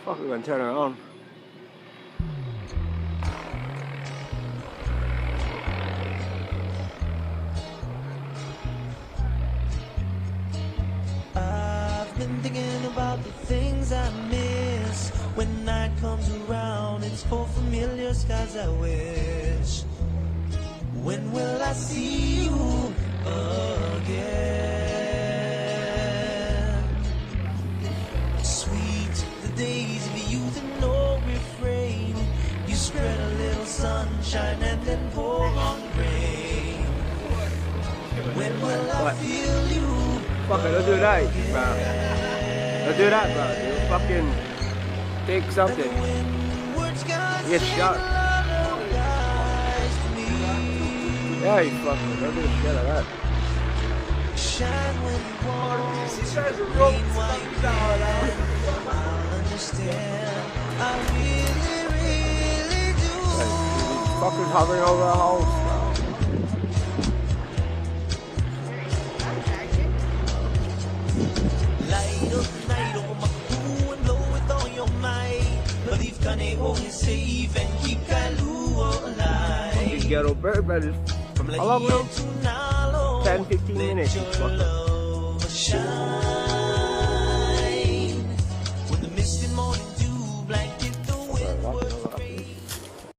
Fuck, we're gonna turn around. I've been thinking about the things I miss. When night comes around, it's for familiar skies I wish. When will I see you again? Sweet the days of youth and no refrain. You spread a little sunshine and then pour on rain. When will I feel you? Fuck it, don't do that, bro. Don't do that, bro. You fucking take something. You get shot. Yeah, you fucking don't do shit like that. Shine when you want. Rain while you down. I understand. I really, really do. He's fucking hovering over the house, bro. Light up the night on my crew and blow with all your might. Believe Kaneko is safe and keep Kalu alive. Fucking Ghetto Bird, brother. How long, bro? 10-15 minutes. Shine.